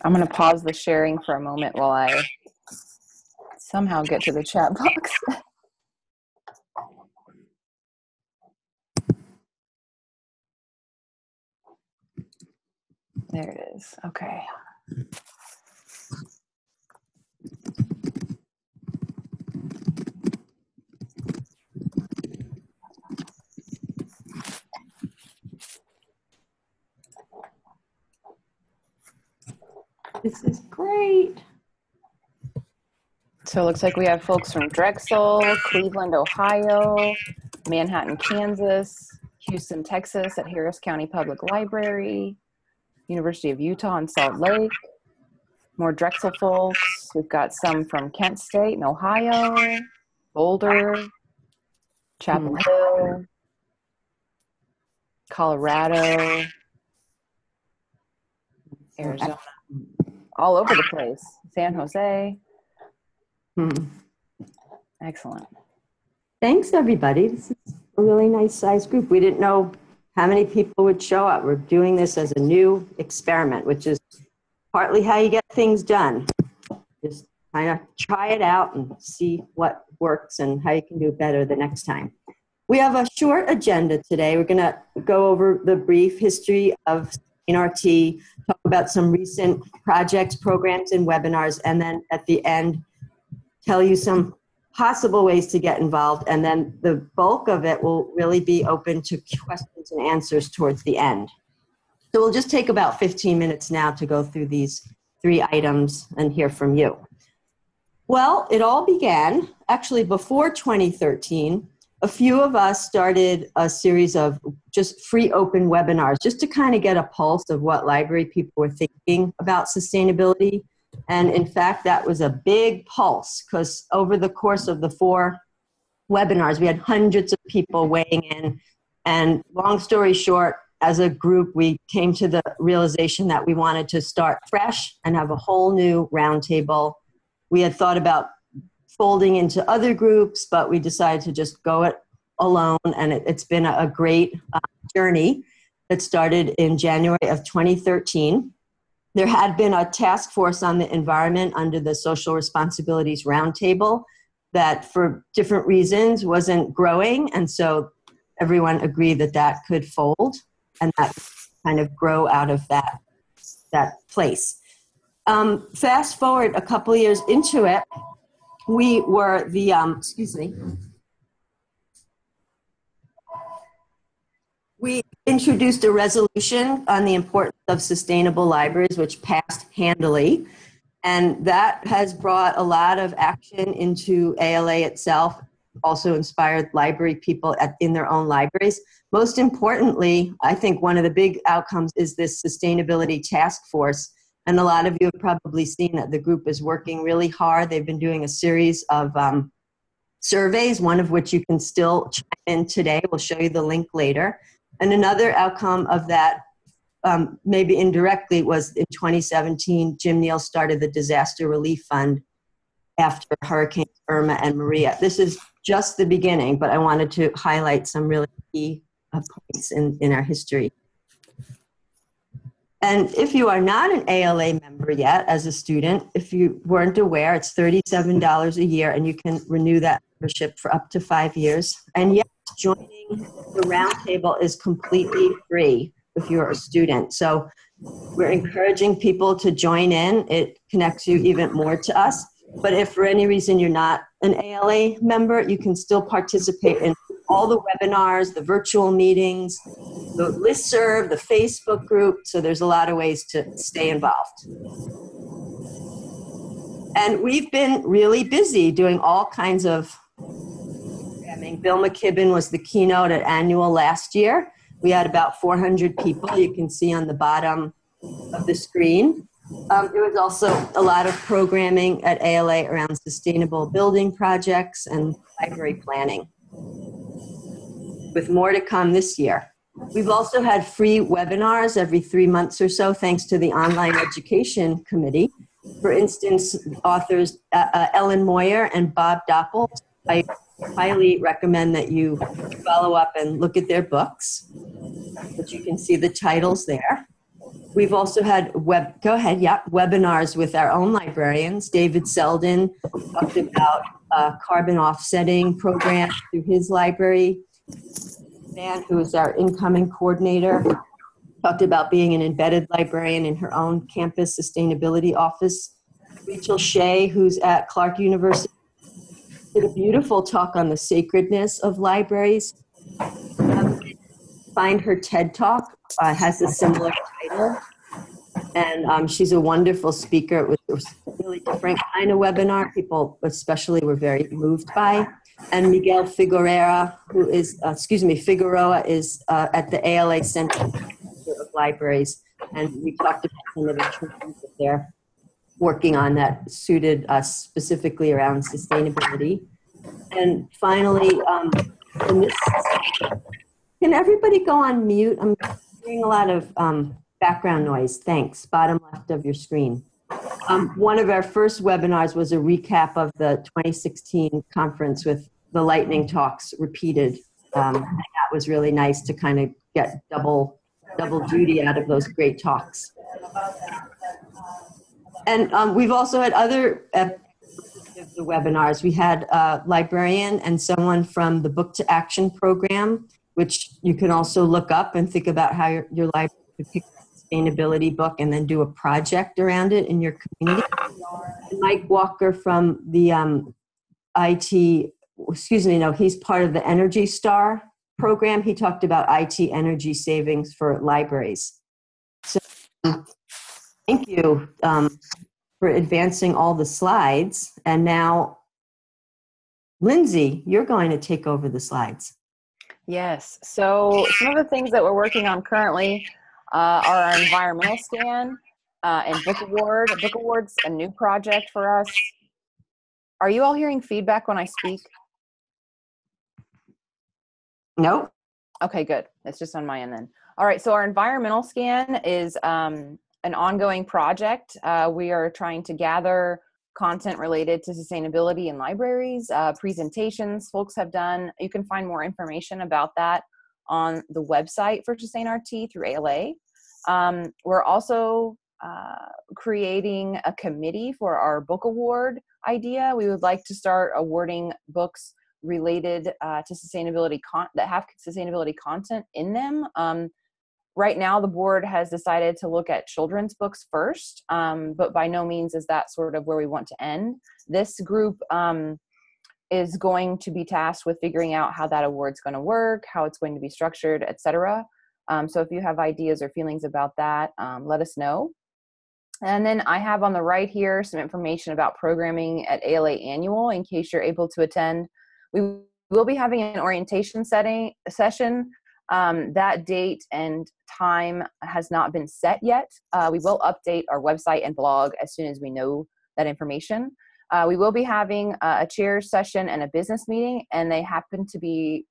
I'm going to pause the sharing for a moment while I somehow get to the chat box. There it is. Okay. This is great. So it looks like we have folks from Drexel, Cleveland, Ohio, Manhattan, Kansas, Houston, Texas at Harris County Public Library, University of Utah in Salt Lake, more Drexel folks. We've got some from Kent State in Ohio, Boulder, Chapel Hill, Colorado, Arizona, all over the place, San Jose. Excellent. Thanks, everybody. This is a really nice sized group. We didn't know how many people would show up. We're doing this as a new experiment, which is partly how you get things done. Just kind of try it out and see what works and how you can do better the next time. We have a short agenda today. We're going to go over the brief history of SustainRT, talk about some recent projects, programs, and webinars, and then at the end, tell you some possible ways to get involved, and then the bulk of it will really be open to questions and answers towards the end. So we'll just take about 15 minutes now to go through these 3 items and hear from you. Well, it all began actually before 2013. A few of us started a series of just free open webinars just to kind of get a pulse of what library people were thinking about sustainability. And in fact, that was a big pulse because over the course of the 4 webinars, we had hundreds of people weighing in. And long story short, as a group, we came to the realization that we wanted to start fresh and have a whole new roundtable. We had thought about folding into other groups, but we decided to just go it alone. And it's been a great journey that started in January of 2013. There had been a task force on the environment under the Social Responsibilities Roundtable that for different reasons wasn't growing. And so everyone agreed that that could fold and that kind of grow out of that place. Fast forward a couple of years into it, we were the, we introduced a resolution on the importance of sustainable libraries, which passed handily. And that has brought a lot of action into ALA itself, also inspired library people in their own libraries. Most importantly, I think one of the big outcomes is this sustainability task force. And a lot of you have probably seen that the group is working really hard. They've been doing a series of surveys, one of which you can still chime in today. We'll show you the link later. And another outcome of that, maybe indirectly, was in 2017, Jim Neal started the Disaster Relief Fund after Hurricanes Irma and Maria. This is just the beginning, but I wanted to highlight some really key points in our history. And if you are not an ALA member yet as a student, if you weren't aware, it's $37 a year and you can renew that membership for up to 5 years. And yes, joining the roundtable is completely free if you're a student. So we're encouraging people to join in. It connects you even more to us. But if for any reason you're not an ALA member, you can still participate in all the webinars, the virtual meetings, the listserv, the Facebook group. So there's a lot of ways to stay involved. And we've been really busy doing all kinds of programming. Bill McKibben was the keynote at annual last year. We had about 400 people, you can see on the bottom of the screen. There was also a lot of programming at ALA around sustainable building projects and library planning, with more to come this year. We've also had free webinars every 3 months or so, thanks to the Online Education Committee. For instance, authors Ellen Moyer and Bob Doppel, I highly recommend that you follow up and look at their books, but you can see the titles there. We've also had webinars with our own librarians. David Selden talked about carbon offsetting program through his library. Dan, who is our incoming coordinator, talked about being an embedded librarian in her own campus sustainability office. Rachel Shea, who's at Clark University, did a beautiful talk on the sacredness of libraries. Find her TED Talk, has a similar title. And she's a wonderful speaker. It was a really different kind of webinar. People especially were very moved by. And Miguel Figueroa, Figueroa is at the ALA Center of Libraries. And we talked about some of the trends that they're working on that suited us specifically around sustainability. And finally, can everybody go on mute? I'm hearing a lot of background noise. Thanks. Bottom left of your screen. One of our first webinars was a recap of the 2016 conference with the lightning talks repeated. And that was really nice to kind of get double duty out of those great talks. And we've also had other the webinars. We had a librarian and someone from the Book to Action program, which you can also look up and think about how your library could pick a sustainability book and then do a project around it in your community. And Mike Walker from the he's part of the Energy Star program. He talked about IT energy savings for libraries. So thank you for advancing all the slides. And now, Lindsay, you're going to take over the slides. Yes. So some of the things that we're working on currently are our environmental scan and book award. Book award's a new project for us. Are you all hearing feedback when I speak? Nope. Okay, good. It's just on my end then. All right. So our environmental scan is an ongoing project. We are trying to gather content related to sustainability in libraries, presentations folks have done. You can find more information about that on the website for SustainRT through ALA. We're also creating a committee for our book award idea. We would like to start awarding books related to sustainability that have sustainability content in them. Right now, the board has decided to look at children's books first, but by no means is that sort of where we want to end. This group is going to be tasked with figuring out how that award's going to work, how it's going to be structured, etc. So if you have ideas or feelings about that, let us know. And then I have on the right here some information about programming at ALA Annual in case you're able to attend. We will be having an orientation session. That date and time has not been set yet. We will update our website and blog as soon as we know that information. We will be having a chairs session and a business meeting, and they happen to be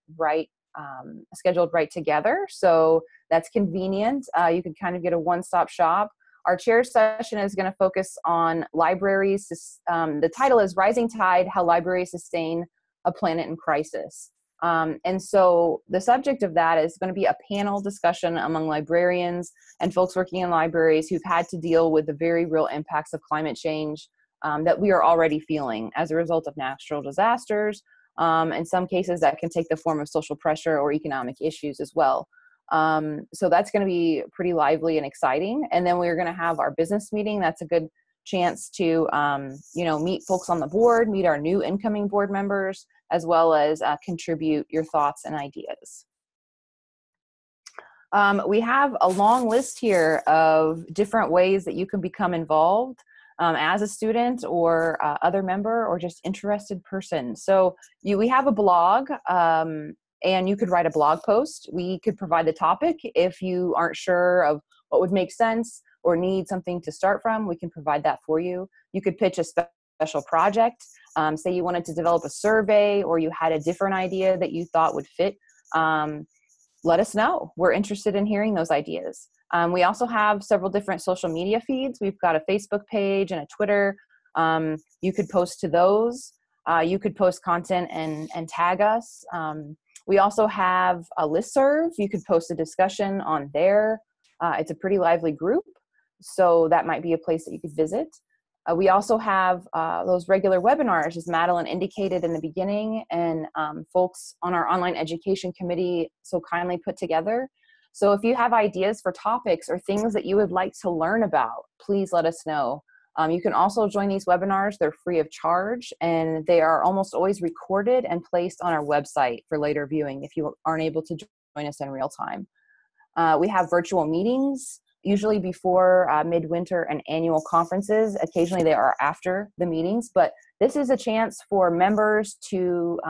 scheduled right together. So that's convenient. You can kind of get a one-stop shop. Our chairs session is going to focus on libraries. The title is Rising Tide, How Libraries Sustain a Planet in Crisis. And so the subject of that is going to be a panel discussion among librarians and folks working in libraries who've had to deal with the very real impacts of climate change that we are already feeling as a result of natural disasters. In some cases that can take the form of social pressure or economic issues as well. So that's going to be pretty lively and exciting. And then we're going to have our business meeting. That's a good chance to, meet folks on the board, meet our new incoming board members, as well as contribute your thoughts and ideas. We have a long list here of different ways that you can become involved as a student or other member or just interested person. So we have a blog and you could write a blog post. We could provide the topic if you aren't sure of what would make sense or need something to start from. We can provide that for you. You could pitch a special project. Say you wanted to develop a survey or you had a different idea that you thought would fit. Let us know. We're interested in hearing those ideas. We also have several different social media feeds. We've got a Facebook page and a Twitter. You could post to those. You could post content and tag us. We also have a listserv. You could post a discussion on there. It's a pretty lively group. So that might be a place that you could visit. We also have those regular webinars, as Madeline indicated in the beginning, and folks on our online education committee so kindly put together. So if you have ideas for topics or things that you would like to learn about, please let us know. You can also join these webinars. They're free of charge, and they are almost always recorded and placed on our website for later viewing if you aren't able to join us in real time. We have virtual meetings, usually before midwinter and annual conferences. Occasionally they are after the meetings, but this is a chance for members to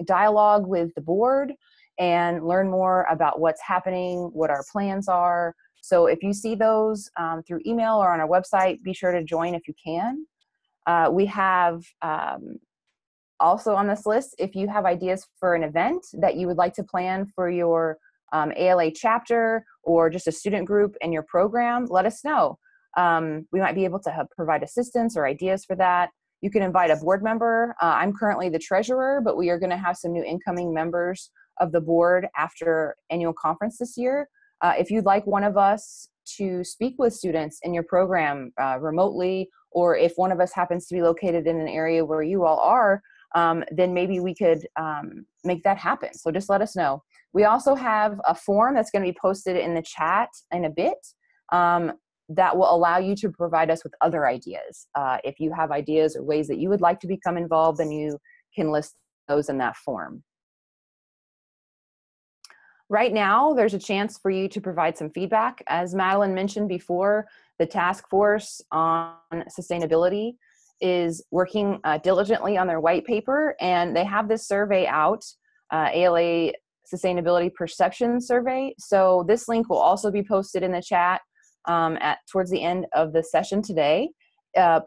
dialogue with the board and learn more about what's happening, what our plans are. So if you see those through email or on our website, be sure to join if you can. We have also on this list, if you have ideas for an event that you would like to plan for your ALA chapter or just a student group in your program, let us know. We might be able to provide assistance or ideas for that. You can invite a board member. I'm currently the treasurer, but we are going to have some new incoming members of the board after annual conference this year. If you'd like one of us to speak with students in your program remotely, or if one of us happens to be located in an area where you all are, then maybe we could make that happen. So just let us know. We also have a form that's going to be posted in the chat in a bit that will allow you to provide us with other ideas. If you have ideas or ways that you would like to become involved, then you can list those in that form. Right now, there's a chance for you to provide some feedback. As Madeline mentioned before, the task force on sustainability is working diligently on their white paper, and they have this survey out, ALA Sustainability Perception Survey. So this link will also be posted in the chat towards the end of the session today.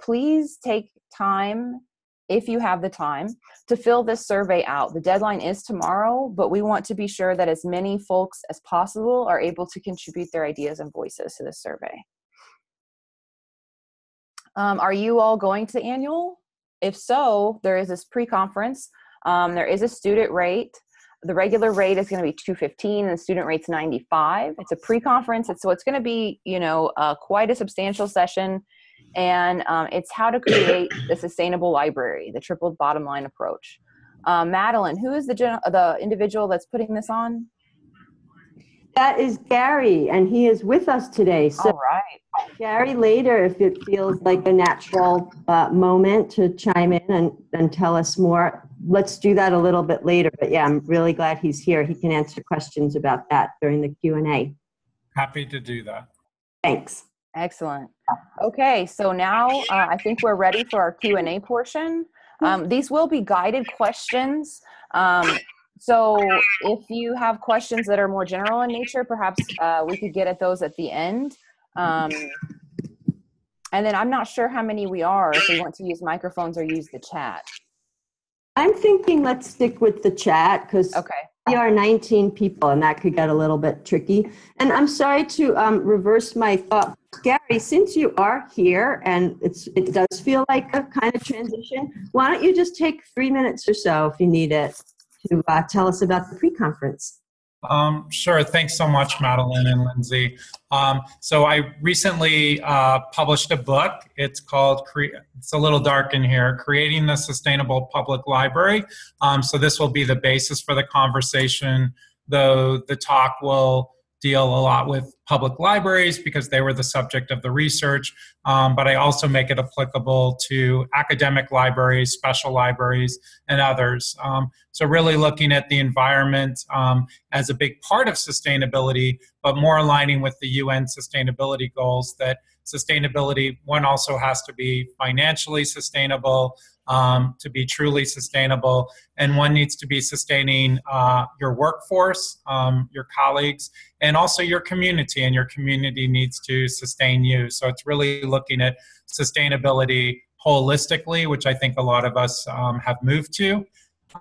Please take time, if you have the time, to fill this survey out. The deadline is tomorrow, but we want to be sure that as many folks as possible are able to contribute their ideas and voices to this survey. Are you all going to the annual? If so, there is this pre-conference. There is a student rate. The regular rate is going to be $215 and the student rate's $95. It's a pre-conference, so it's going to be, quite a substantial session. And it's how to create the sustainable library, the triple bottom line approach. Madeline, who is the individual that's putting this on? That is Gary, and he is with us today. So all right. Gary, later, if it feels like a natural moment to chime in and tell us more, let's do that a little bit later. But yeah, I'm really glad he's here. He can answer questions about that during the Q&A. Happy to do that. Thanks. Excellent. Okay, so now I think we're ready for our Q&A portion. These will be guided questions. So if you have questions that are more general in nature, perhaps we could get at those at the end. And then I'm not sure how many we are, if we want to use microphones or use the chat. I'm thinking let's stick with the chat because we are 19 people and that could get a little bit tricky. And I'm sorry to reverse my thought. Gary, since you are here and it does feel like a kind of transition, why don't you just take 3 minutes or so if you need it to tell us about the pre-conference? Sure. Thanks so much, Madeline and Lindsay. So I recently published a book. It's called, it's a little dark in here, Creating the Sustainable Public Library. So this will be the basis for the conversation, though the talk will deal a lot with public libraries because they were the subject of the research, but I also make it applicable to academic libraries, special libraries, and others. So really looking at the environment as a big part of sustainability, but more aligning with the UN sustainability goals that sustainability, one also has to be financially sustainable, to be truly sustainable, and one needs to be sustaining your workforce, your colleagues, and also your community, and your community needs to sustain you. So it's really looking at sustainability holistically, which I think a lot of us have moved to.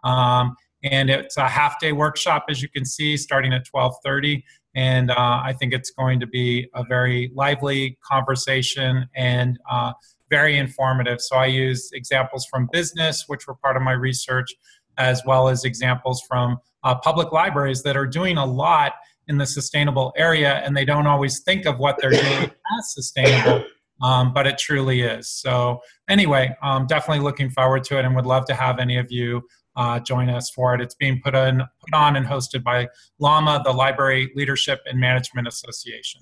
And it's a half-day workshop, as you can see, starting at 12:30. And I think it's going to be a very lively conversation and very informative. So I use examples from business, which were part of my research, as well as examples from public libraries that are doing a lot in the sustainable area, and they don't always think of what they're doing as sustainable, but it truly is. So anyway, definitely looking forward to it and would love to have any of you join us for it. It's being put on and hosted by LLAMA, the Library Leadership and Management Association.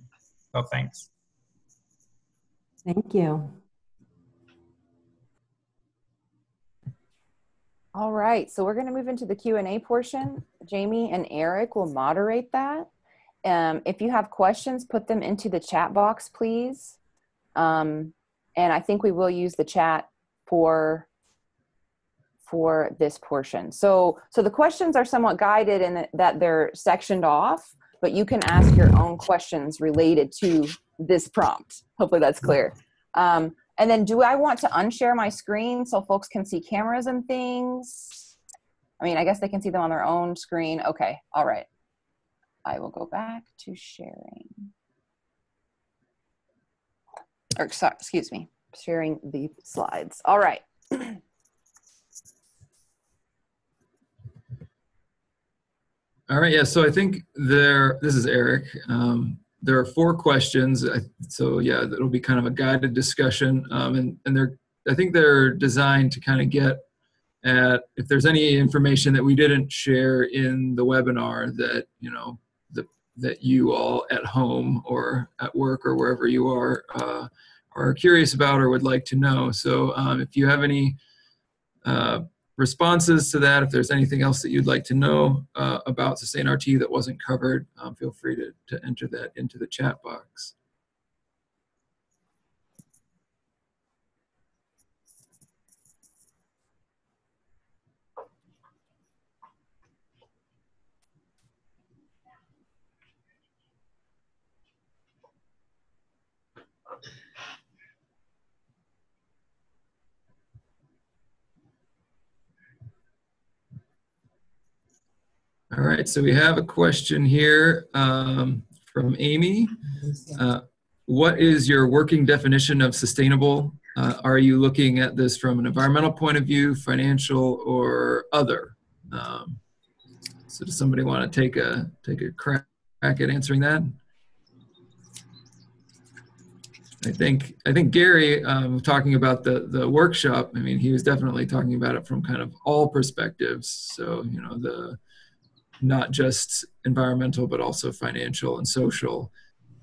So thanks. Thank you. All right, so we're going to move into the Q&A portion. Jamie and Eric will moderate that. If you have questions, put them into the chat box, please. And I think we will use the chat for this portion. So the questions are somewhat guided in that they're sectioned off, but you can ask your own questions related to this prompt. Hopefully that's clear. And then do I want to unshare my screen so folks can see cameras and things? I mean, I guess they can see them on their own screen. Okay, all right. I will go back to sharing. Or sorry, excuse me, sharing the slides. All right. All right, yeah, so I think this is Eric. There are 4 questions, so yeah, it'll be kind of a guided discussion, and I think they're designed to kind of get at if there's any information that we didn't share in the webinar that, you know, that you all at home or at work or wherever you are curious about or would like to know. So if you have any responses to that, if there's anything else that you'd like to know about SustainRT that wasn't covered, feel free to enter that into the chat box. All right, so we have a question here from Amy. What is your working definition of sustainable? Are you looking at this from an environmental point of view, financial, or other? So does somebody want to take a crack at answering that? I think Gary, talking about the workshop, I mean, he was definitely talking about it from kind of all perspectives. So, you know, not just environmental, but also financial and social.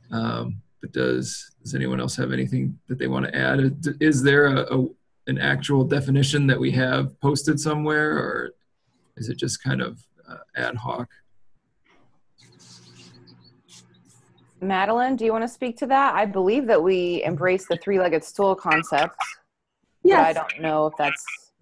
But does anyone else have anything that they want to add? Is there an actual definition that we have posted somewhere, or is it just kind of ad hoc? Madeline, do you want to speak to that? I believe that we embrace the 3-legged stool concept. Yes. But I don't know if that's...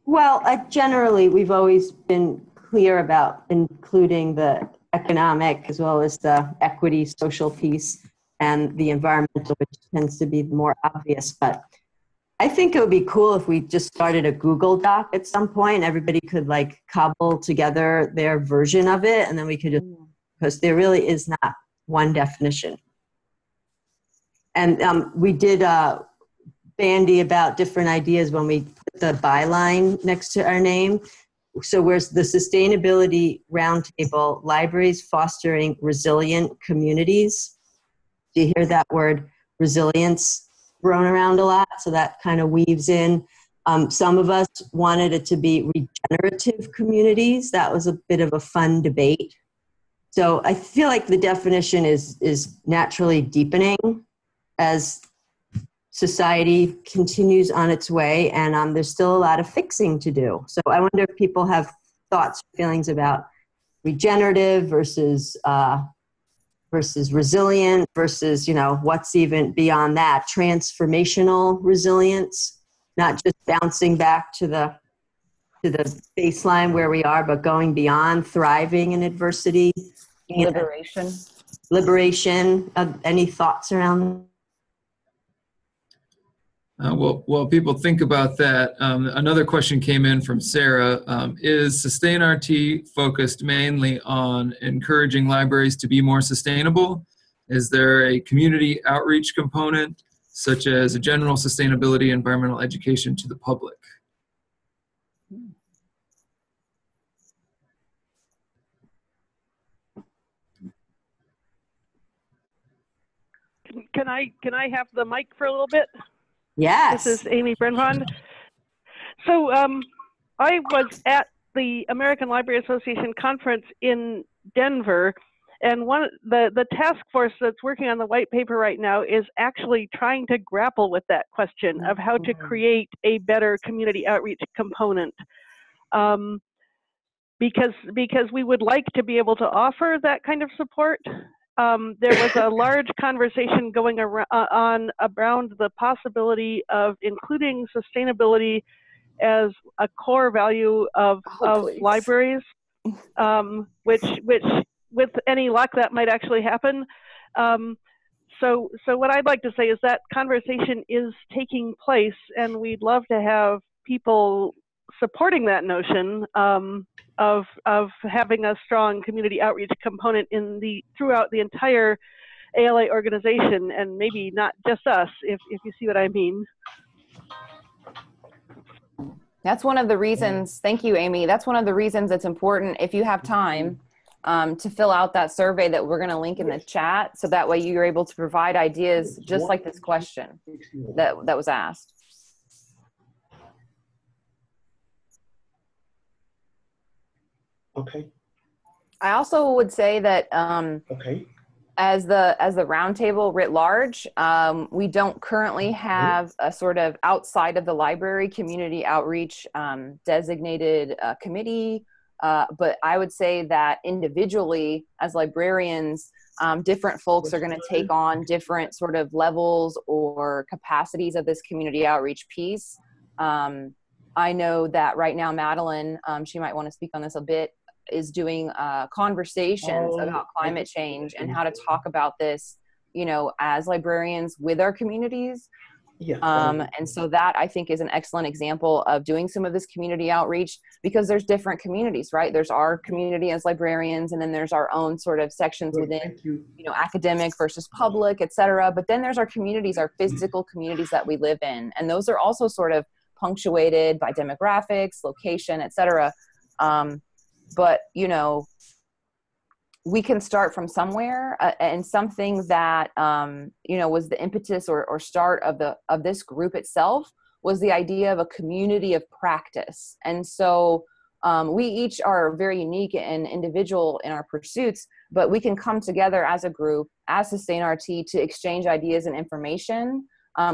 Well, generally, we've always been clear about including the economic as well as the equity, social piece, and the environmental, which tends to be more obvious. But I think it would be cool if we just started a Google Doc at some point. Everybody could like cobble together their version of it, and then we could just, because there really is not one definition. And we did bandy about different ideas when we put the byline next to our name. So where's the Sustainability Roundtable, Libraries Fostering Resilient Communities? Do you hear that word resilience thrown around a lot? So that kind of weaves in. Some of us wanted it to be regenerative communities. That was a bit of a fun debate. So I feel like the definition is naturally deepening as society continues on its way, and there's still a lot of fixing to do. So I wonder if people have thoughts, feelings about regenerative versus resilient versus, you know, what's even beyond that, transformational resilience, not just bouncing back to the baseline where we are, but going beyond, thriving in adversity. Liberation. Any thoughts around? Well, people think about that. Another question came in from Sarah. Is SustainRT focused mainly on encouraging libraries to be more sustainable? Is there a community outreach component, such as a general sustainability environmental education to the public? Can I have the mic for a little bit? Yes. This is Amy Brenvond. So I was at the American Library Association conference in Denver, and the task force that's working on the white paper right now is actually trying to grapple with that question of how to create a better community outreach component. Because we would like to be able to offer that kind of support. There was a large conversation going around the possibility of including sustainability as a core value of libraries, which with any luck that might actually happen. So what I'd like to say is that conversation is taking place, and we'd love to have people supporting that notion of having a strong community outreach component throughout the entire ALA organization, and maybe not just us, if you see what I mean. That's one of the reasons, thank you, Amy. That's one of the reasons it's important, if you have time, to fill out that survey that we're going to link in the chat, so that way you're able to provide ideas just like this question that was asked. Okay. I also would say that Okay. as the roundtable writ large, we don't currently have a sort of outside of the library community outreach designated committee, but I would say that individually as librarians, different folks are going to take on different sort of levels or capacities of this community outreach piece. I know that right now Madeline, she might want to speak on this a bit, is doing conversations about climate change and how to talk about this, you know, as librarians with our communities. Yeah. And so that, I think, is an excellent example of doing some of this community outreach, because there's different communities, right? There's our community as librarians, and then there's our own sort of sections within, you know, academic versus public, et cetera. But then there's our communities, our physical communities that we live in. And those are also sort of punctuated by demographics, location, et cetera. But, you know, we can start from somewhere, and something that, you know, was the impetus or start of this group itself was the idea of a community of practice. And so we each are very unique and individual in our pursuits, but we can come together as a group, as SustainRT, to exchange ideas and information,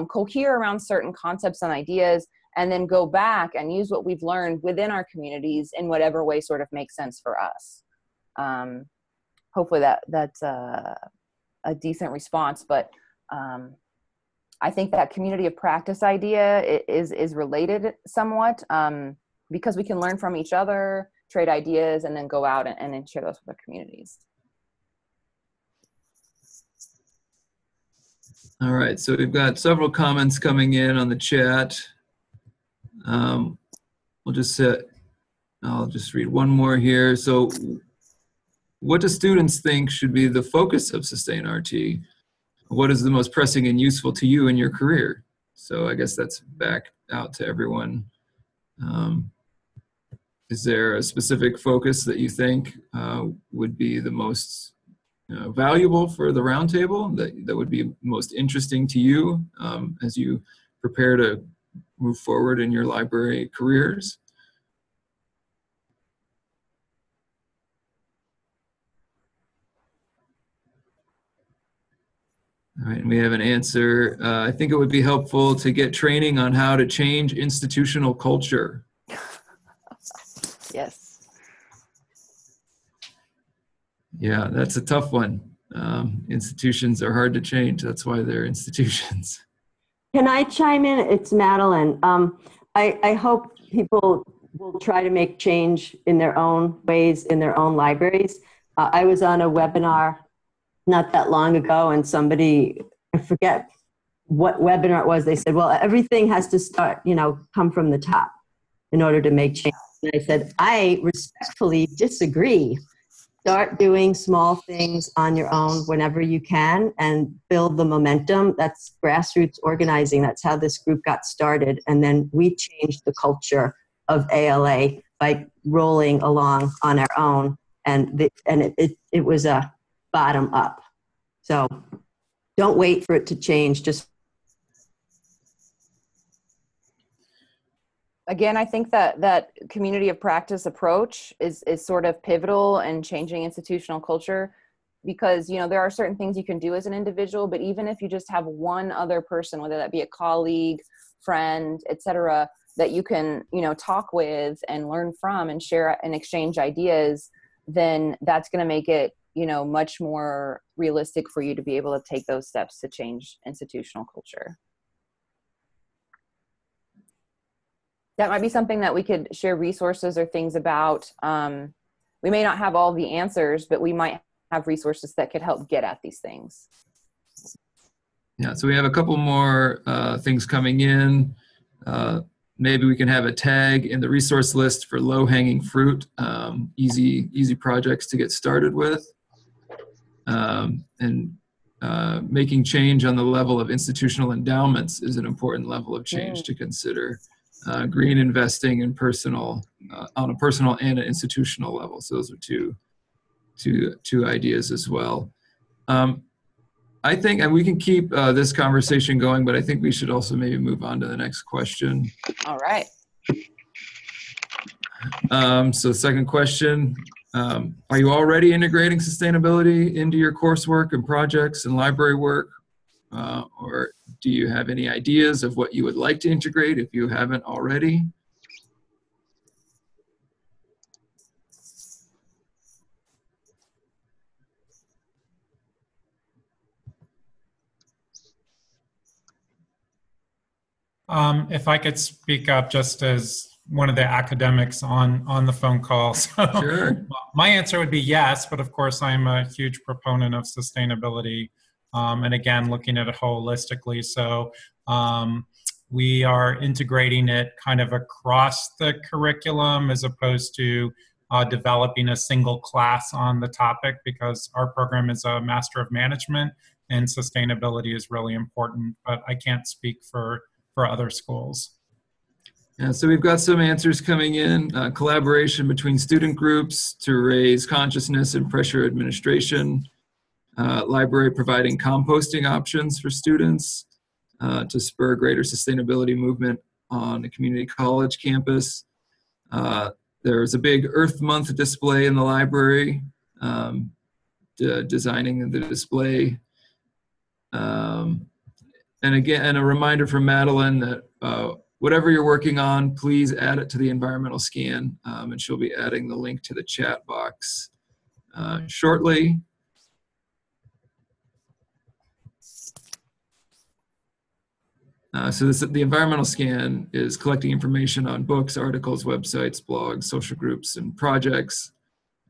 cohere around certain concepts and ideas, and then go back and use what we've learned within our communities in whatever way sort of makes sense for us. Hopefully that's a decent response, but I think that community of practice idea is related somewhat, because we can learn from each other, trade ideas, and then go out and then share those with our communities. All right, so we've got several comments coming in on the chat. I'll just read one more here. So what do students think should be the focus of SustainRT? What is the most pressing and useful to you in your career? So I guess that's back out to everyone. Is there a specific focus that you think would be the most valuable for the roundtable, that would be most interesting to you as you prepare to move forward in your library careers? All right, and we have an answer. I think it would be helpful to get training on how to change institutional culture. Yes. Yeah, that's a tough one. Institutions are hard to change. That's why they're institutions. Can I chime in? It's Madeline. I hope people will try to make change in their own ways, in their own libraries. I was on a webinar not that long ago, and somebody, I forget what webinar it was, they said, well, everything has to start, you know, come from the top in order to make change. And I said, I respectfully disagree. Start doing small things on your own whenever you can and build the momentum. That's grassroots organizing. That's how this group got started. And then we changed the culture of ALA by rolling along on our own. And it was a bottom up. So Don't wait for it to change. Just again, I think that community of practice approach is sort of pivotal in changing institutional culture, because, you know, there are certain things you can do as an individual, but even if you just have one other person, whether that be a colleague, friend, etc., that you can, you know, talk with and learn from and share and exchange ideas, then that's going to make it, you know, much more realistic for you to be able to take those steps to change institutional culture. That might be something that we could share resources or things about. We may not have all the answers, but we might have resources that could help get at these things. Yeah, so we have a couple more things coming in. Maybe we can have a tag in the resource list for low-hanging fruit, easy projects to get started with. Making change on the level of institutional endowments is an important level of change to consider. Green investing in personal, on a personal and an institutional level. So those are two ideas as well. I think, and we can keep this conversation going, but I think we should also maybe move on to the next question. All right. So second question, are you already integrating sustainability into your coursework and projects and library work? Or do you have any ideas of what you would like to integrate if you haven't already? If I could speak up just as one of the academics on the phone call. So Sure. My answer would be yes, but of course I'm a huge proponent of sustainability. And again, looking at it holistically. So we are integrating it kind of across the curriculum as opposed to developing a single class on the topic, because our program is a Master of Management and sustainability is really important, but I can't speak for other schools. Yeah, so we've got some answers coming in. Collaboration between student groups to raise consciousness and pressure administration. Library providing composting options for students to spur greater sustainability movement on a community college campus. There's a big Earth Month display in the library, designing the display. And again, a reminder from Madeline that whatever you're working on, please add it to the environmental scan, and she'll be adding the link to the chat box shortly. So the environmental scan is collecting information on books, articles, websites, blogs, social groups, and projects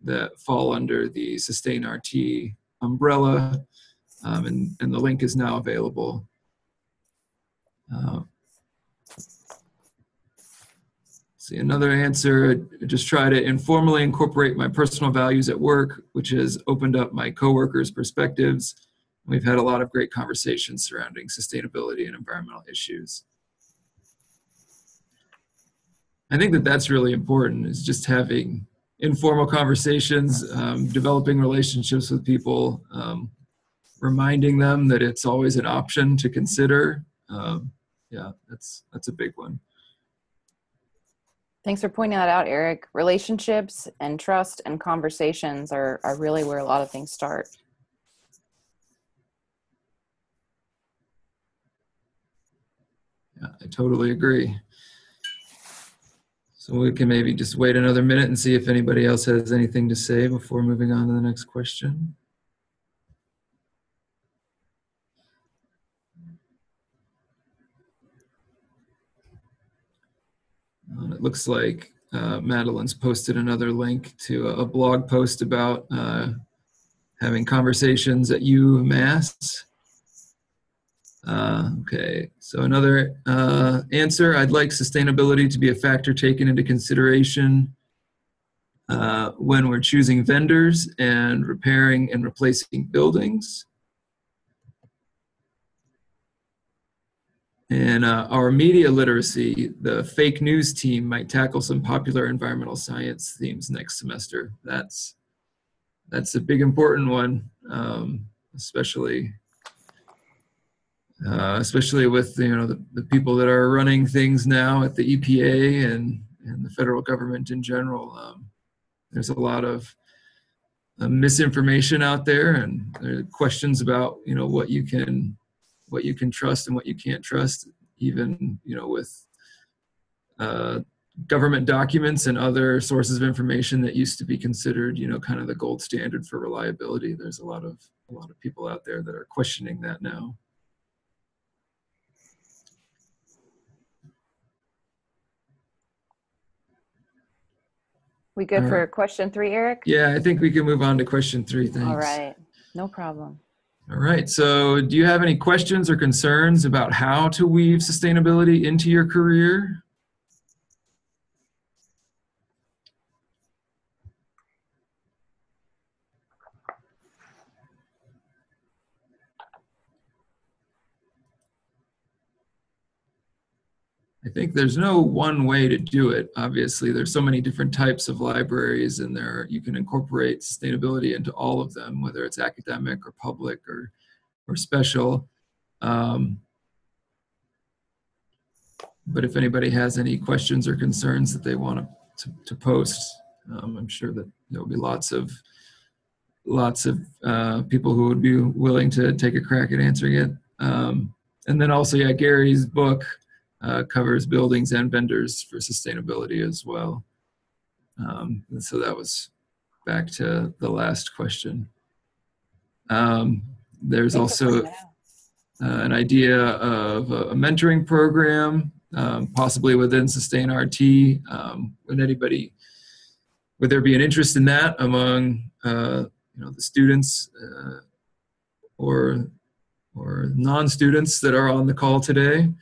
that fall under the SustainRT umbrella, and the link is now available. See, another answer, just try to informally incorporate my personal values at work, which has opened up my coworkers' perspectives. We've had a lot of great conversations surrounding sustainability and environmental issues. I think that that's really important, is just having informal conversations, developing relationships with people, reminding them that it's always an option to consider. Yeah, that's a big one. Thanks for pointing that out, Eric. Relationships and trust and conversations are really where a lot of things start. Yeah, I totally agree. So we can maybe just wait another minute and see if anybody else has anything to say before moving on to the next question. It looks like Madeline's posted another link to a blog post about having conversations at UMass. Okay, so another answer, I'd like sustainability to be a factor taken into consideration when we're choosing vendors and repairing and replacing buildings. And our media literacy, the fake news team might tackle some popular environmental science themes next semester. That's a big important one, especially especially with the people that are running things now at the EPA and the federal government in general. There's a lot of misinformation out there, and there are questions about what you can trust and what you can't trust, even with government documents and other sources of information that used to be considered kind of the gold standard for reliability. There's a lot of people out there that are questioning that now. We good for question 3, Eric? Yeah, I think we can move on to question 3. Thanks. All right, no problem. All right, so do you have any questions or concerns about how to weave sustainability into your career? I think there's no one way to do it. Obviously, there's so many different types of libraries, and you can incorporate sustainability into all of them, whether it's academic or public or special. But if anybody has any questions or concerns that they want to post, I'm sure that there will be lots of people who would be willing to take a crack at answering it. And then also, yeah, Gary's book covers buildings and vendors for sustainability as well. And so that was back to the last question. There's also an idea of a mentoring program, possibly within SustainRT. Would there be an interest in that among the students or non-students that are on the call today?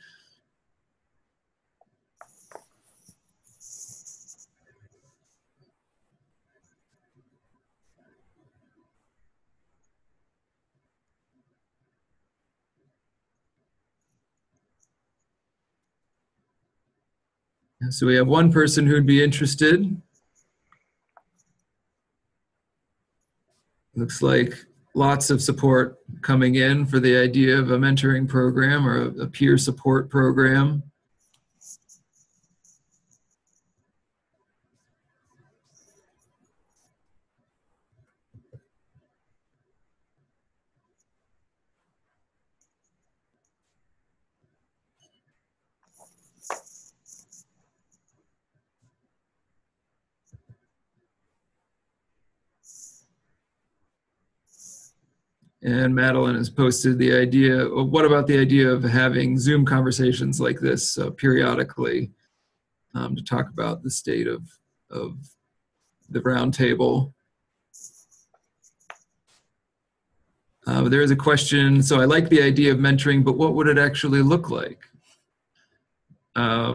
So we have one person who'd be interested. Looks like lots of support coming in for the idea of a mentoring program or a peer support program. And Madeline has posted the idea of, what about the idea of having Zoom conversations like this periodically to talk about the state of the roundtable. There is a question, so I like the idea of mentoring, but what would it actually look like? I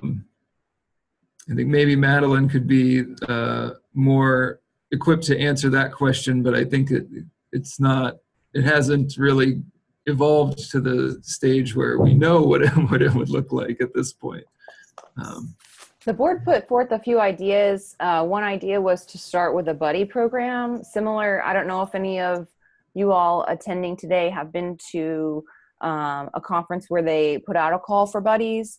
think maybe Madeline could be more equipped to answer that question, but I think it hasn't really evolved to the stage where we know what it would look like at this point. The board put forth a few ideas. One idea was to start with a buddy program. Similar, I don't know if any of you all attending today have been to a conference where they put out a call for buddies.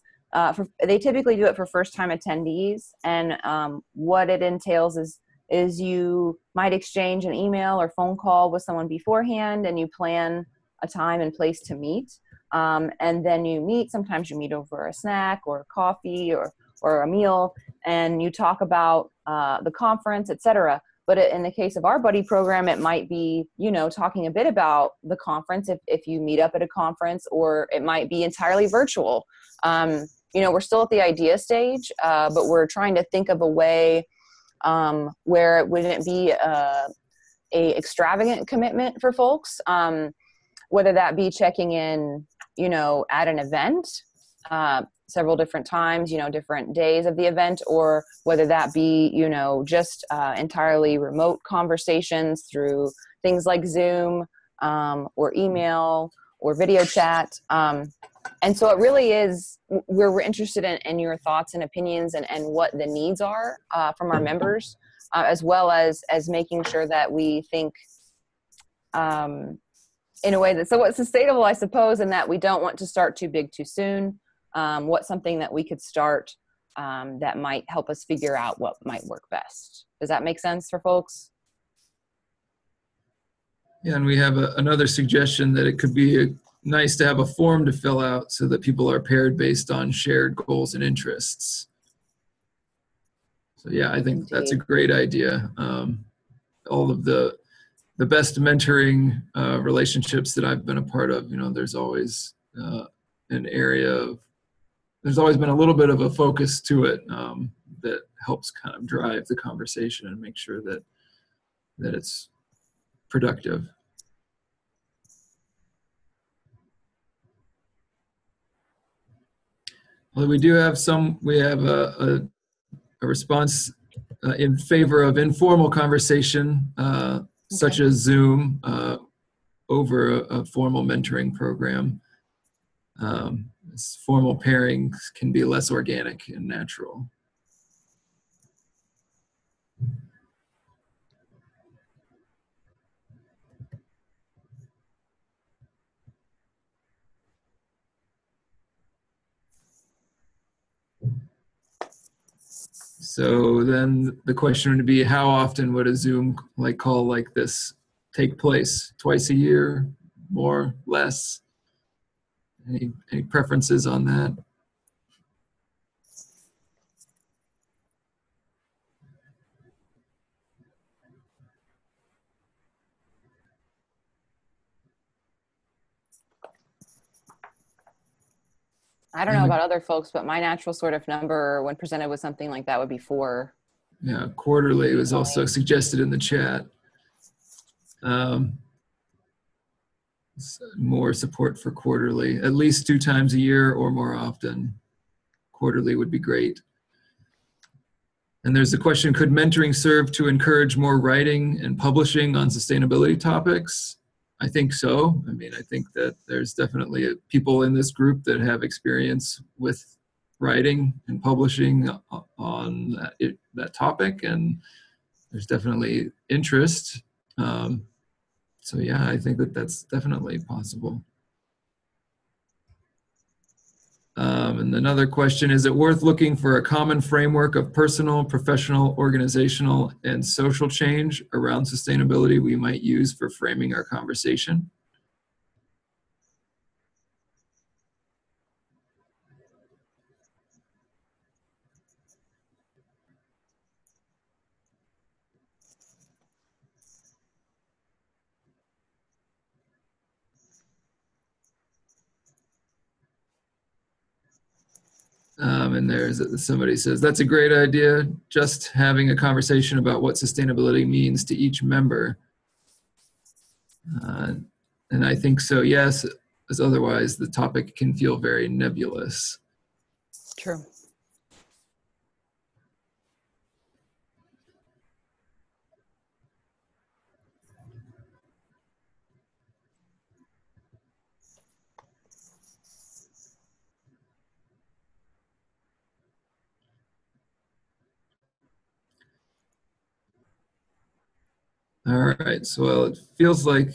They typically do it for first-time attendees, and what it entails is you might exchange an email or phone call with someone beforehand, and you plan a time and place to meet. And then you meet, sometimes you meet over a snack or a coffee or a meal, and you talk about the conference, etc. But in the case of our buddy program, it might be, talking a bit about the conference if you meet up at a conference, or it might be entirely virtual. We're still at the idea stage, but we're trying to think of a way where it wouldn't be a extravagant commitment for folks, whether that be checking in, at an event several different times, different days of the event, or whether that be, just entirely remote conversations through things like Zoom or email or video chat. And so it really is, we're interested in your thoughts and opinions and what the needs are from our members, as well as making sure that we think in a way that, so what's sustainable, I suppose, in that we don't want to start too big too soon. What's something that we could start that might help us figure out what might work best? Does that make sense for folks? Yeah, and we have another suggestion that it could be nice to have a form to fill out so that people are paired based on shared goals and interests. So yeah, I think that's a great idea. All of the best mentoring relationships that I've been a part of, you know, there's always an area of, there's always been a little bit of a focus to it that helps kind of drive the conversation and make sure that it's productive. Well, we do have a response in favor of informal conversation, such as Zoom, over a formal mentoring program. Formal pairings can be less organic and natural. So then the question would be, how often would a Zoom call like this take place? Twice a year, more, less? Any preferences on that? I don't know about other folks, but my natural sort of number when presented with something like that would be 4. Yeah, quarterly was also suggested in the chat. More support for quarterly, at least 2 times a year or more often. Quarterly would be great. And there's the question, could mentoring serve to encourage more writing and publishing on sustainability topics? I think so. I mean, I think that there's definitely people in this group that have experience with writing and publishing on that topic, and there's definitely interest. So yeah, I think that that's definitely possible. And another question, is it worth looking for a common framework of personal, professional, organizational, and social change around sustainability we might use for framing our conversation? And there's somebody says, that's a great idea. Just having a conversation about what sustainability means to each member. And I think so, yes, as otherwise the topic can feel very nebulous. True. All right, so well, it feels like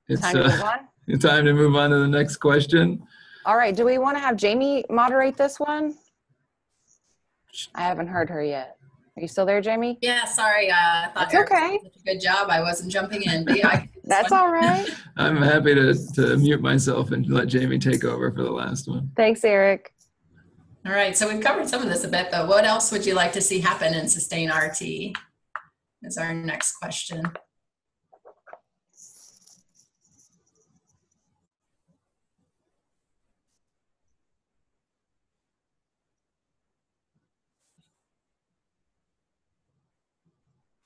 it's Time to move on? time to move on to the next question. All right, do we want to have Jamie moderate this one? I haven't heard her yet. Are you still there, Jamie? Yeah, sorry. I thought That's okay. did a good job. I wasn't jumping in. But yeah, That's all right. I'm happy to mute myself and let Jamie take over for the last one. Thanks, Eric. All right, so we've covered some of this a bit, but what else would you like to see happen in SustainRT? Is our next question.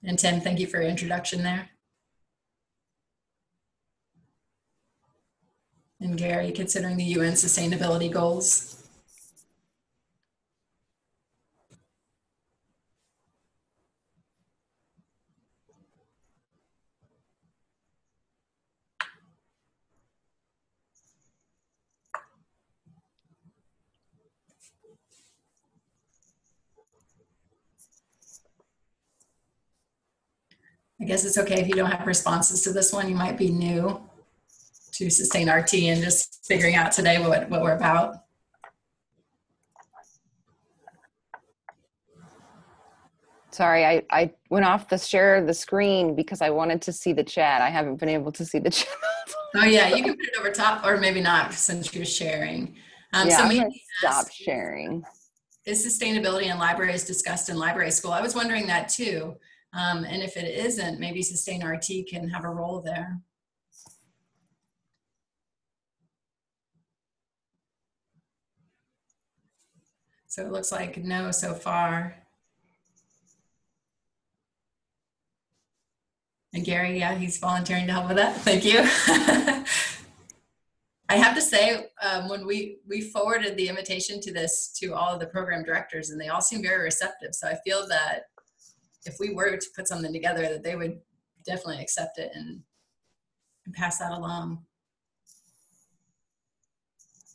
And Tim, thank you for your introduction there. And Gary, considering the UN sustainability goals. I guess it's okay if you don't have responses to this one. You might be new. to SustainRT and just figuring out today what we're about. Sorry, I went off the share the screen because I wanted to see the chat. I haven't been able to see the chat. Oh yeah, you can put it over top, or maybe not since you're sharing. Yeah, so I'm maybe gonna stop sharing. Is sustainability in libraries discussed in library school? I was wondering that too. And if it isn't, maybe SustainRT can have a role there. So it looks like no so far. And Gary, yeah, he's volunteering to help with that. Thank you. I have to say, when we forwarded the invitation to this to all of the program directors, and they all seem very receptive. So I feel that if we were to put something together, that they would definitely accept it and pass that along.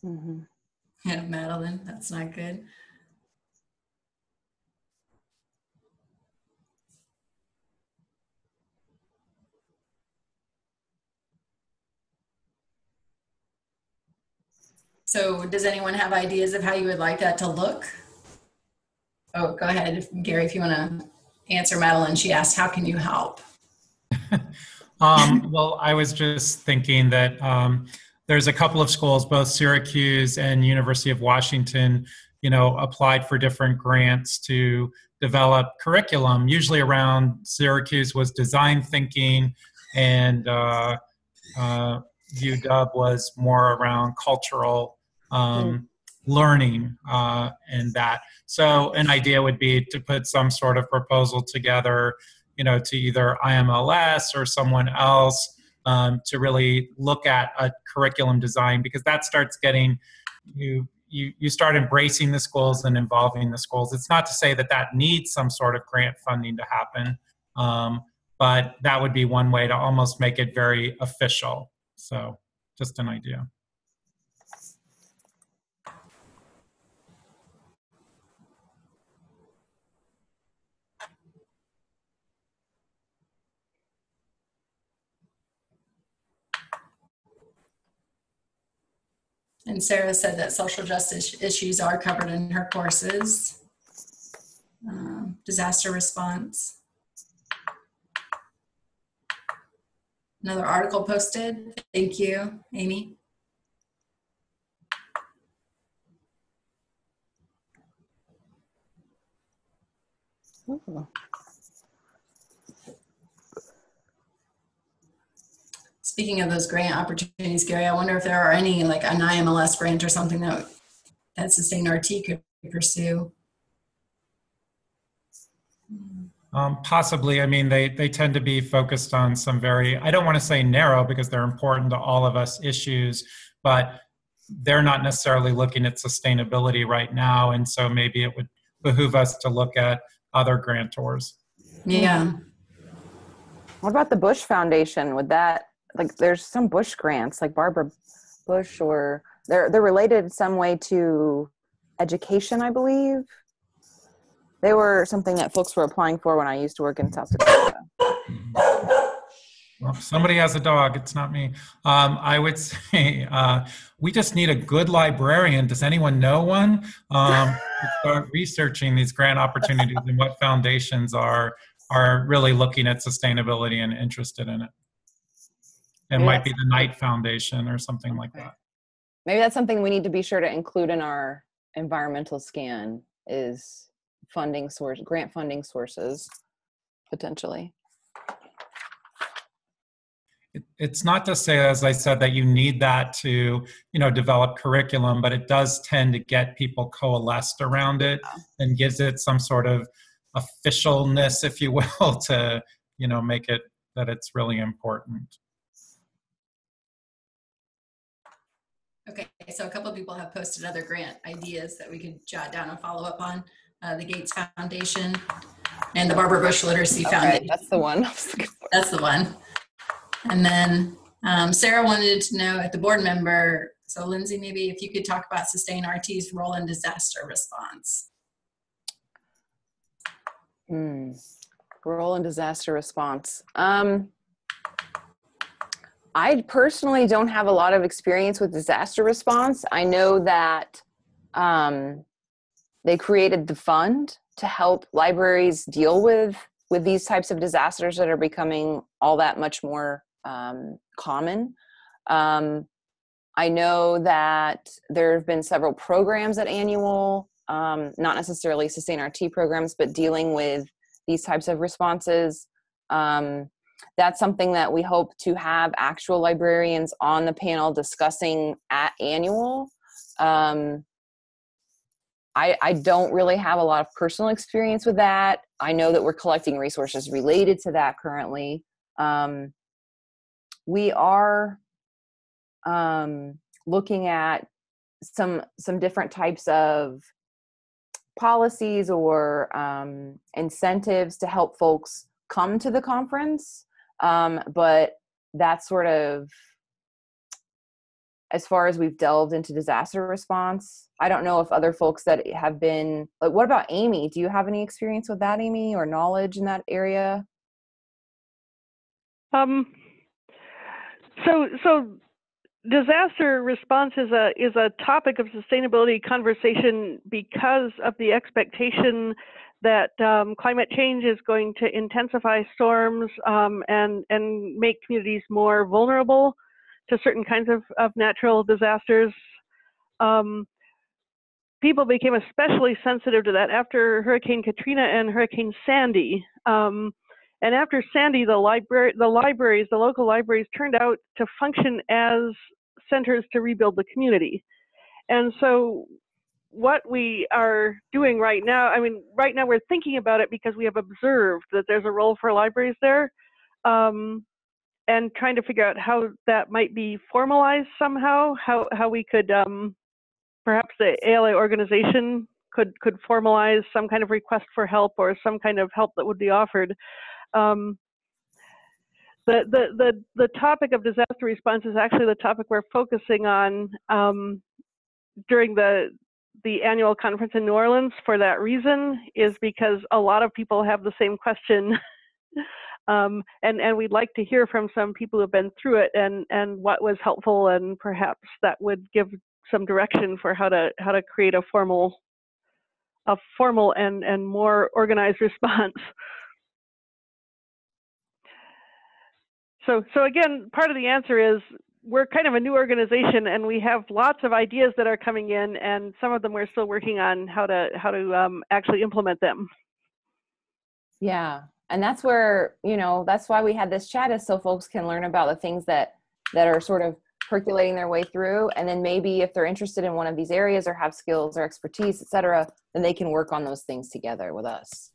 Mm-hmm. Yeah, Madeline, that's not good. So does anyone have ideas of how you would like that to look? Oh, go ahead, Gary, if you want to answer Madeline. She asked, how can you help? Well, I was just thinking that there's a couple of schools, both Syracuse and University of Washington, applied for different grants to develop curriculum. Usually around Syracuse was design thinking, and UW was more around cultural learning and that. So an idea would be to put some sort of proposal together, to either IMLS or someone else to really look at a curriculum design, because that starts getting you start embracing the schools and involving the schools. It's not to say that that needs some sort of grant funding to happen, but that would be one way to almost make it very official. So just an idea. And Sarah said that social justice issues are covered in her courses. Disaster response. Another article posted. Thank you, Amy. Ooh. Speaking of those grant opportunities, Gary, I wonder if there are any, like an IMLS grant or something that SustainRT could pursue. Possibly. I mean, they tend to be focused on some very, I don't want to say narrow because they're important to all of us issues, but they're not necessarily looking at sustainability right now. And so maybe it would behoove us to look at other grantors. Yeah. What about the Bush Foundation? Would that, like, there's some Bush grants, like Barbara Bush, or they're related in some way to education, I believe. They were something that folks were applying for when I used to work in South Dakota. Well, if somebody has a dog, it's not me. I would say we just need a good librarian. Does anyone know one? Start researching these grant opportunities and what foundations are really looking at sustainability and interested in it. It might be the Knight Foundation or something like that. Maybe that's something we need to be sure to include in our environmental scan, is funding source, grant funding sources, potentially. It's not to say, as I said, that you need that to, develop curriculum, but it does tend to get people coalesced around it and gives it some sort of officialness, if you will, to, make it that it's really important. Okay, so a couple of people have posted other grant ideas that we could jot down and follow up on. The Gates Foundation and the Barbara Bush Literacy Foundation. That's the one. That's the one. And then Sarah wanted to know at the board member, so Lindsay, maybe if you could talk about SustainRT's role in disaster response. Role in disaster response. I I personally don't have a lot of experience with disaster response. I know that they created the fund to help libraries deal with these types of disasters that are becoming all that much more common. I know that there have been several programs at Annual, not necessarily SustainRT programs, but dealing with these types of responses. That's something that we hope to have actual librarians on the panel discussing at Annual. I don't really have a lot of personal experience with that. I know that we're collecting resources related to that currently. We are looking at some different types of policies or incentives to help folks come to the conference. But that's sort of as far as we've delved into disaster response. I don't know if other folks that have been, like, what about Amy? Do you have any experience with that, Amy, or knowledge in that area? So disaster response is a topic of sustainability conversation because of the expectation that climate change is going to intensify storms and make communities more vulnerable to certain kinds of natural disasters. People became especially sensitive to that after Hurricane Katrina and Hurricane Sandy. And after Sandy, the local libraries turned out to function as centers to rebuild the community. And so what we are doing right now, right now we're thinking about it because we have observed that there's a role for libraries there, and trying to figure out how that might be formalized somehow, how we could, perhaps the ALA organization could formalize some kind of request for help or some kind of help that would be offered. The topic of disaster response is actually the topic we're focusing on during the annual conference in New Orleans. For that reason, is because a lot of people have the same question, and we'd like to hear from some people who've been through it and what was helpful, and perhaps that would give some direction for how to create a formal and more organized response. So again, part of the answer is we're kind of a new organization, and we have lots of ideas that are coming in, and some of them we're still working on how to actually implement them. Yeah, and that's where, that's why we had this chat, is so folks can learn about the things that are sort of percolating their way through, and then maybe if they're interested in one of these areas or have skills or expertise, etc., then they can work on those things together with us.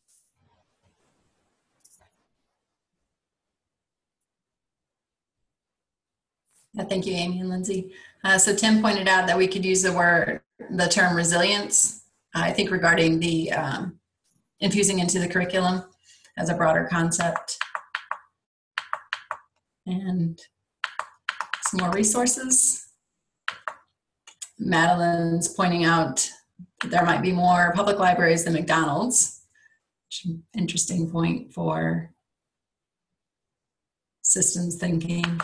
Yeah, thank you, Amy and Lindsay. So Tim pointed out that we could use the term resilience, I think, regarding the infusing into the curriculum as a broader concept. And some more resources. Madeline's pointing out that there might be more public libraries than McDonald's, which is an interesting point for systems thinking.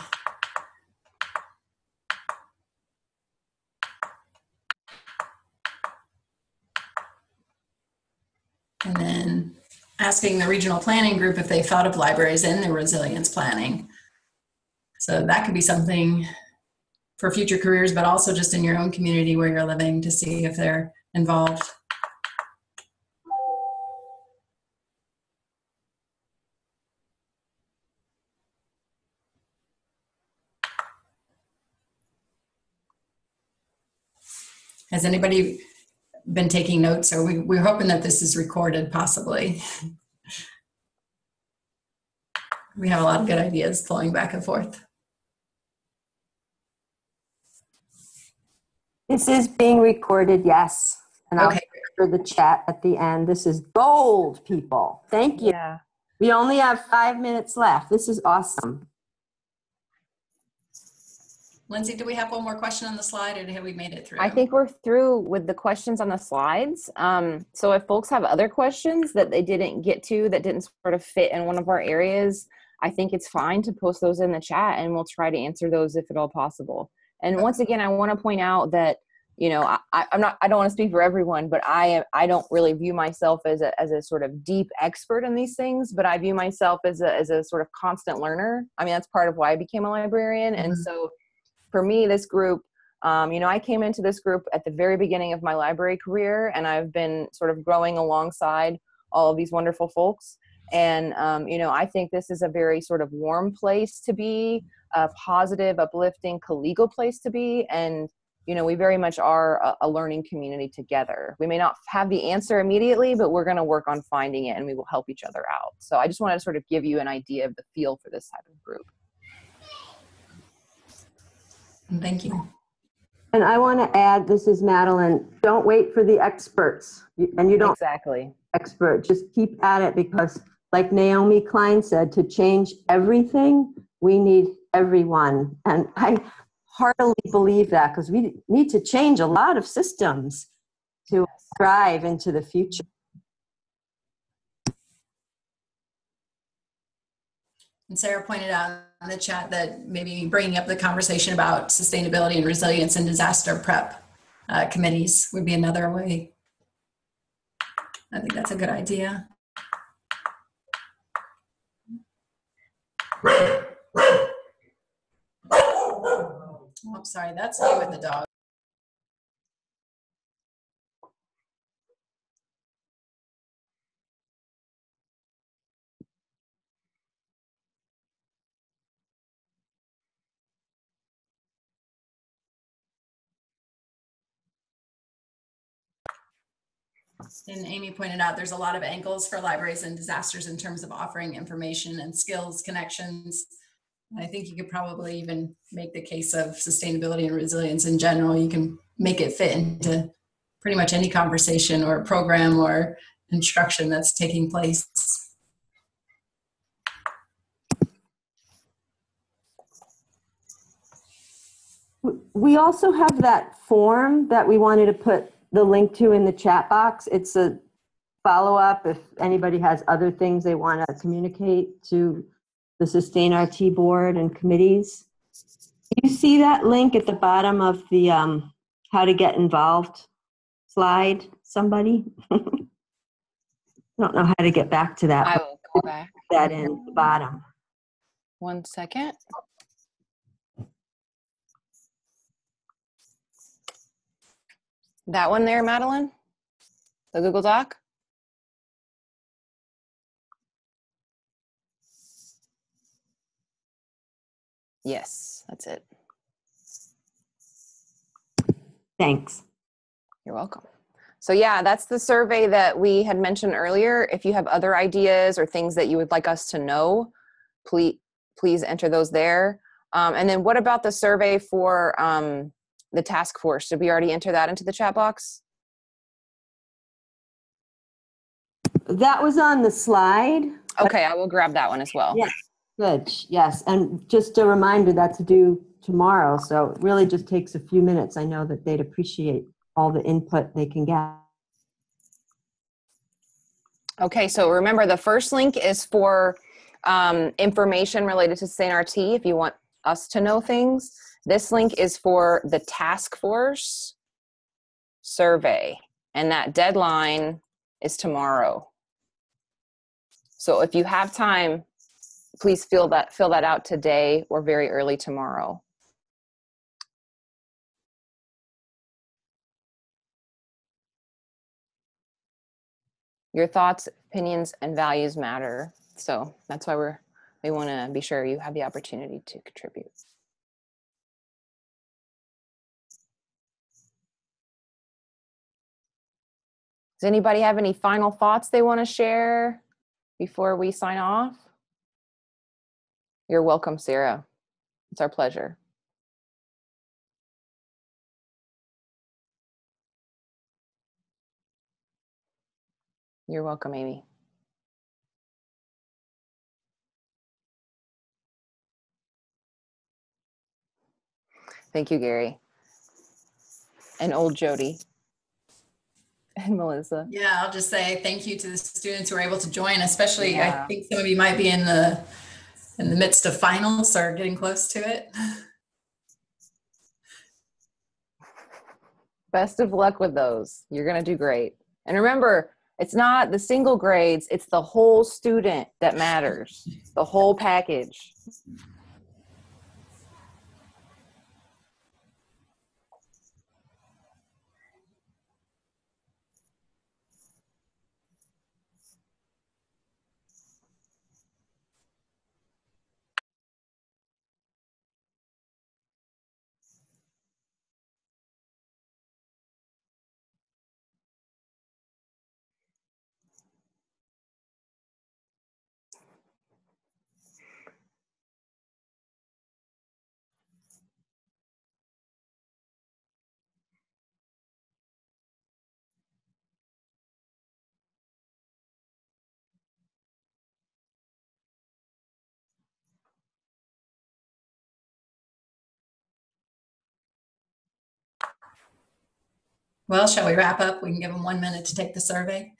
And then asking the regional planning group if they thought of libraries in their resilience planning. So that could be something for future careers, but also just in your own community where you're living, to see if they're involved. Has anybody been taking notes? Or we're hoping that this is recorded, possibly. We have a lot of good ideas flowing back and forth. This is being recorded, yes. And I'll for the chat at the end. This is gold, people. Thank you. Yeah. We only have 5 minutes left. This is awesome. Lindsay, do we have one more question on the slide, or have we made it through? I think we're through with the questions on the slides. So if folks have other questions that they didn't get to, that didn't sort of fit in one of our areas, I think it's fine to post those in the chat, and we'll try to answer those if at all possible. And once again, I want to point out that, you know, I don't want to speak for everyone, but I don't really view myself as a sort of deep expert in these things, but I view myself as a sort of constant learner. I mean, that's part of why I became a librarian. And so for me, this group, you know, I came into this group at the very beginning of my library career, and I've been sort of growing alongside all of these wonderful folks. And, you know, I think this is a very sort of warm place to be, a positive, uplifting, collegial place to be. And, you know, we very much are a learning community together. We may not have the answer immediately, but we're going to work on finding it, and we will help each other out. So I just wanted to sort of give you an idea of the feel for this type of group. Thank you. And I want to add, this is Madeline, don't wait for the experts. And you don't Exactly. expert, just keep at it, because like Naomi Klein said, to change everything, we need everyone. And I heartily believe that, because we need to change a lot of systems to thrive into the future. And Sarah pointed out in the chat that maybe bringing up the conversation about sustainability and resilience and disaster prep committees would be another way. I think that's a good idea. I'm sorry, that's you with the dog. And Amy pointed out there's a lot of angles for libraries and disasters in terms of offering information and skills, connections. I think you could probably even make the case of sustainability and resilience in general. You can make it fit into pretty much any conversation or program or instruction that's taking place. We also have that form that we wanted to put the link to in the chat box. It's a follow-up if anybody has other things they want to communicate to the SustainRT board and committees. Do you see that link at the bottom of the how to get involved slide, somebody? I don't know how to get back to that. I will go back. That in the bottom. 1 second. That one there, Madeline? The Google Doc? Yes, that's it. Thanks. You're welcome. So yeah, that's the survey that we had mentioned earlier. If you have other ideas or things that you would like us to know, please enter those there. And then what about the survey for the task force? Did we already enter that into the chat box? That was on the slide. Okay, I will grab that one as well. Yes, good. Yes, and just a reminder that's due tomorrow, so it really just takes a few minutes. I know that they'd appreciate all the input they can get. Okay, so remember the first link is for information related to SustainRT if you want us to know things. This link is for the task force survey, and that deadline is tomorrow. So if you have time, please fill that out today or very early tomorrow. Your thoughts, opinions, and values matter. So that's why we want to be sure you have the opportunity to contribute. Does anybody have any final thoughts they want to share before we sign off? You're welcome, Sarah. It's our pleasure. You're welcome, Amy. Thank you, Gary. And old Jody. And Melissa. Yeah, I'll just say thank you to the students who were able to join, especially Yeah. I think some of you might be in the in the midst of finals or getting close to it. Best of luck with those. You're going to do great. And remember, it's not the single grades, it's the whole student that matters, the whole package. Well, shall we wrap up? We can give them 1 minute to take the survey.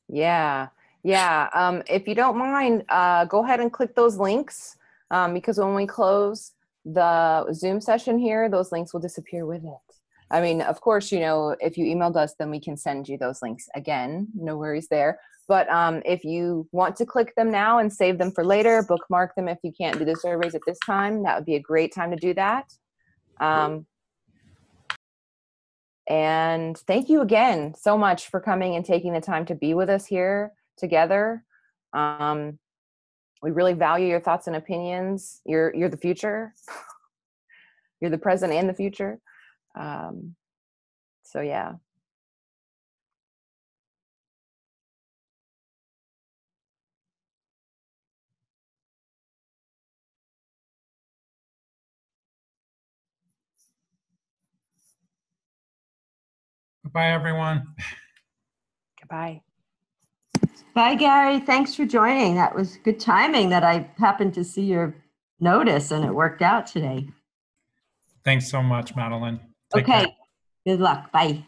Yeah. If you don't mind, go ahead and click those links because when we close the Zoom session here, those links will disappear with it. I mean, of course, if you emailed us, then we can send you those links again. No worries there. But if you want to click them now and save them for later, bookmark them if you can't do the surveys at this time, that would be a great time to do that. And thank you again so much for coming and taking the time to be with us here together. We really value your thoughts and opinions. You're the future. You're the present and the future. So yeah. Goodbye, everyone. Goodbye. Bye, Gary. Thanks for joining. That was good timing that I happened to see your notice and it worked out today. Thanks so much, Madeline. Take care. Okay. Good luck. Bye.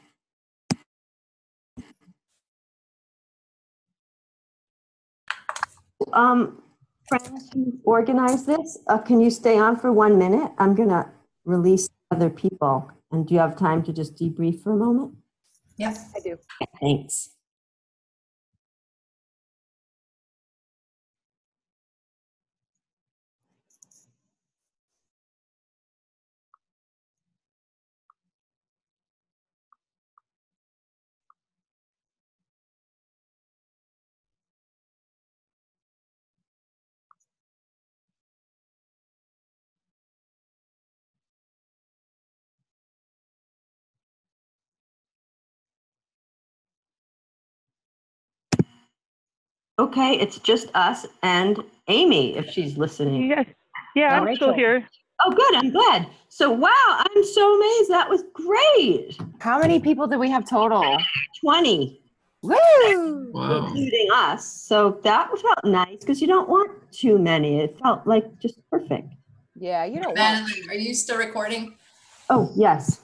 Friends who organized this, can you stay on for 1 minute? I'm going to release other people. And do you have time to just debrief for a moment? Yes, I do. Thanks. Okay, it's just us and Amy, if she's listening. Yes. Yeah, I'm still Rachel. here. Oh, good. I'm glad. So, wow, I'm so amazed. That was great. How many people do we have total? 20, Woo! Wow. including us. So that felt nice because you don't want too many. It felt like just perfect. Yeah, you don't want. Madeline, are you still recording? Oh, yes.